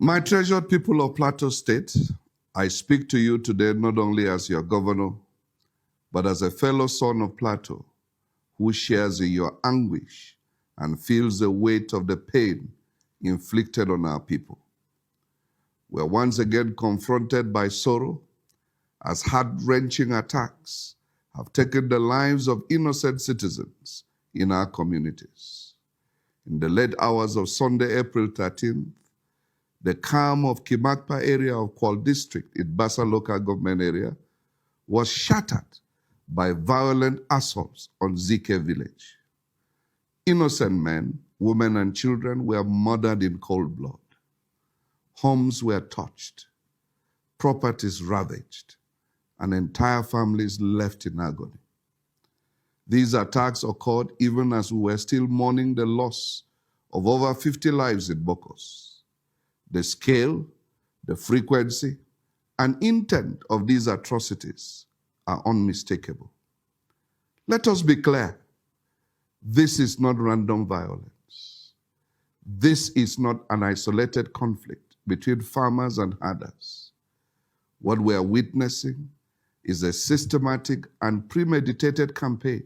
My treasured people of Plateau State, I speak to you today not only as your governor, but as a fellow son of Plateau who shares in your anguish and feels the weight of the pain inflicted on our people. We're once again confronted by sorrow as heart-wrenching attacks have taken the lives of innocent citizens in our communities. In the late hours of Sunday, April 13th, the calm of Kimakpa area of Kwal district in Bassa local government area was shattered by violent assaults on Zike village. Innocent men, women, and children were murdered in cold blood. Homes were touched, properties ravaged, and entire families left in agony. These attacks occurred even as we were still mourning the loss of over 50 lives in Bokos. The scale, the frequency, and intent of these atrocities are unmistakable. Let us be clear. This is not random violence. This is not an isolated conflict between farmers and herders. What we are witnessing is a systematic and premeditated campaign,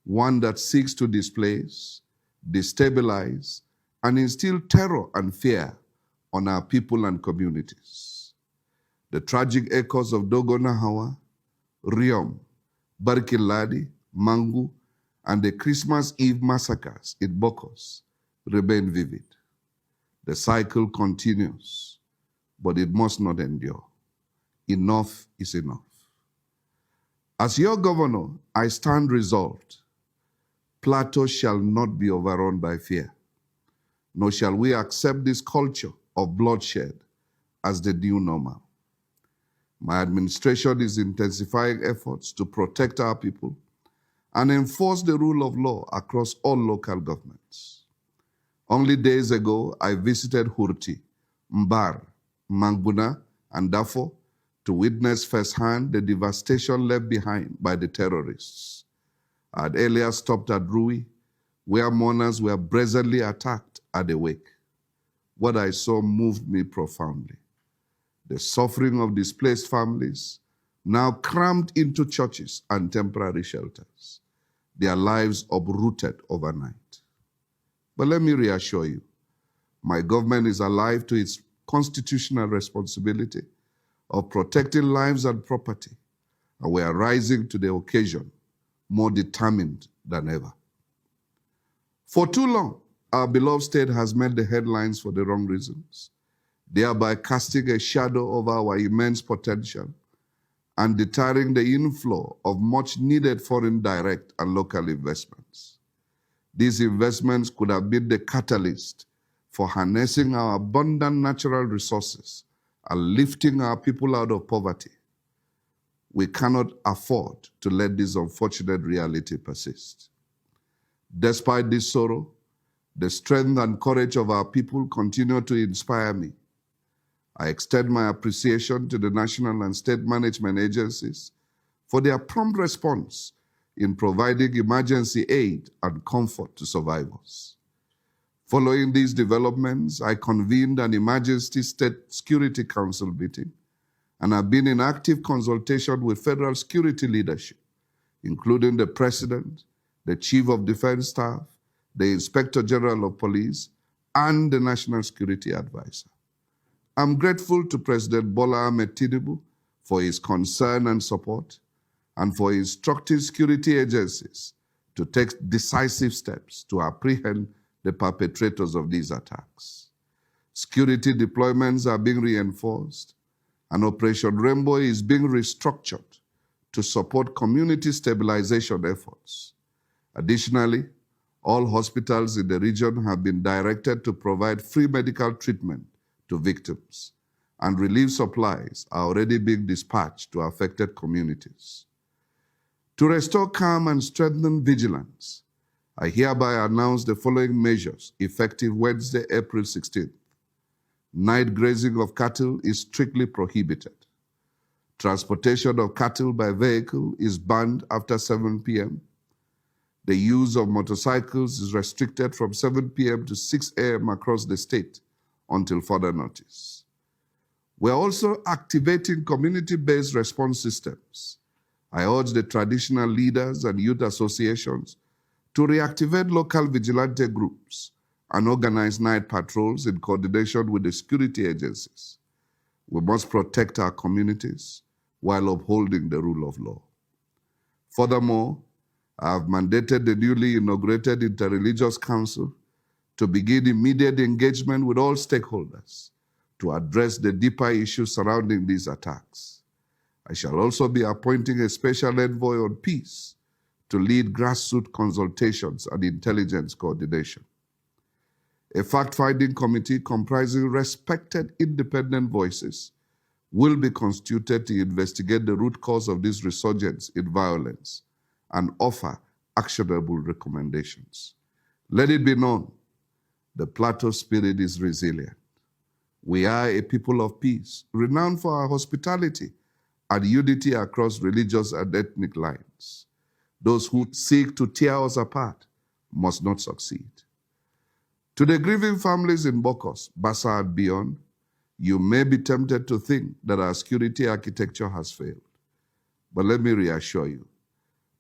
one that seeks to displace, destabilize, and instill terror and fear on our people and communities. The tragic echoes of Dogonahawa, Riom, Barkiladi, Mangu, and the Christmas Eve massacres in Bokos remain vivid. The cycle continues, but it must not endure. Enough is enough. As your governor, I stand resolved. Plateau shall not be overrun by fear, nor shall we accept this culture of bloodshed as the new normal. My administration is intensifying efforts to protect our people and enforce the rule of law across all local governments. Only days ago, I visited Hurti, Mbar, Mangbuna, and Dafo to witness firsthand the devastation left behind by the terrorists. I had earlier stopped at Rui, where mourners were brazenly attacked at the wake. What I saw moved me profoundly. The suffering of displaced families, now crammed into churches and temporary shelters, their lives uprooted overnight. But let me reassure you, my government is alive to its constitutional responsibility of protecting lives and property, and we are rising to the occasion more determined than ever. For too long, our beloved state has made the headlines for the wrong reasons, thereby casting a shadow over our immense potential and deterring the inflow of much-needed foreign direct and local investments. These investments could have been the catalyst for harnessing our abundant natural resources and lifting our people out of poverty. We cannot afford to let this unfortunate reality persist. Despite this sorrow, the strength and courage of our people continue to inspire me. I extend my appreciation to the national and state management agencies for their prompt response in providing emergency aid and comfort to survivors. Following these developments, I convened an emergency State Security Council meeting and have been in active consultation with federal security leadership, including the President, the Chief of Defense Staff, the Inspector General of Police, and the National Security Advisor. I'm grateful to President Bola Ahmed Tinubu for his concern and support, and for instructing security agencies to take decisive steps to apprehend the perpetrators of these attacks. Security deployments are being reinforced, and Operation Rainbow is being restructured to support community stabilization efforts. Additionally, all hospitals in the region have been directed to provide free medical treatment to victims, and relief supplies are already being dispatched to affected communities. To restore calm and strengthen vigilance, I hereby announce the following measures effective Wednesday, April 16th. Night grazing of cattle is strictly prohibited. Transportation of cattle by vehicle is banned after 7 p.m. The use of motorcycles is restricted from 7 p.m. to 6 a.m. across the state until further notice. We are also activating community-based response systems. I urge the traditional leaders and youth associations to reactivate local vigilante groups and organize night patrols in coordination with the security agencies. We must protect our communities while upholding the rule of law. Furthermore, I have mandated the newly inaugurated Interreligious Council to begin immediate engagement with all stakeholders to address the deeper issues surrounding these attacks. I shall also be appointing a special envoy on peace to lead grassroots consultations and intelligence coordination. A fact-finding committee comprising respected independent voices will be constituted to investigate the root cause of this resurgence in violence and offer actionable recommendations. Let it be known, the Plateau spirit is resilient. We are a people of peace, renowned for our hospitality and unity across religious and ethnic lines. Those who seek to tear us apart must not succeed. To the grieving families in Bokos, Bassa and beyond, you may be tempted to think that our security architecture has failed. But let me reassure you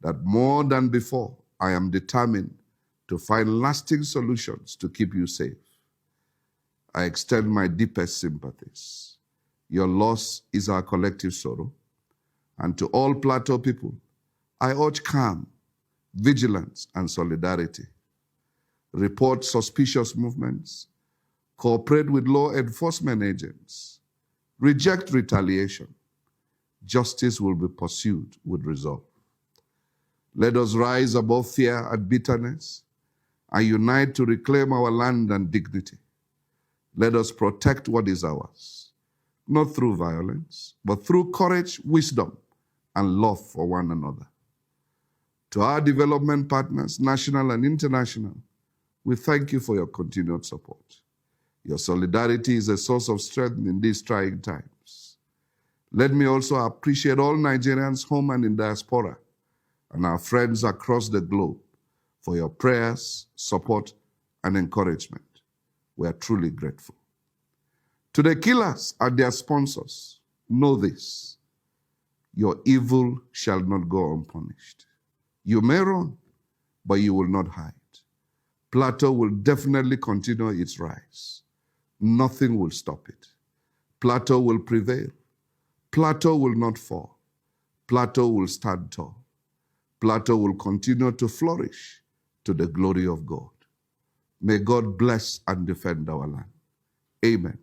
that more than before, I am determined to find lasting solutions to keep you safe. I extend my deepest sympathies. Your loss is our collective sorrow. And to all Plateau people, I urge calm, vigilance, and solidarity. Report suspicious movements, cooperate with law enforcement agents, reject retaliation. Justice will be pursued with resolve. Let us rise above fear and bitterness and unite to reclaim our land and dignity. Let us protect what is ours, not through violence, but through courage, wisdom, and love for one another. To our development partners, national and international, we thank you for your continued support. Your solidarity is a source of strength in these trying times. Let me also appreciate all Nigerians home and in diaspora and our friends across the globe for your prayers, support, and encouragement. We are truly grateful. To the killers and their sponsors, know this: your evil shall not go unpunished. You may run, but you will not hide. Plateau will definitely continue its rise. Nothing will stop it. Plateau will prevail. Plateau will not fall. Plateau will stand tall. Plateau will continue to flourish to the glory of God. May God bless and defend our land. Amen.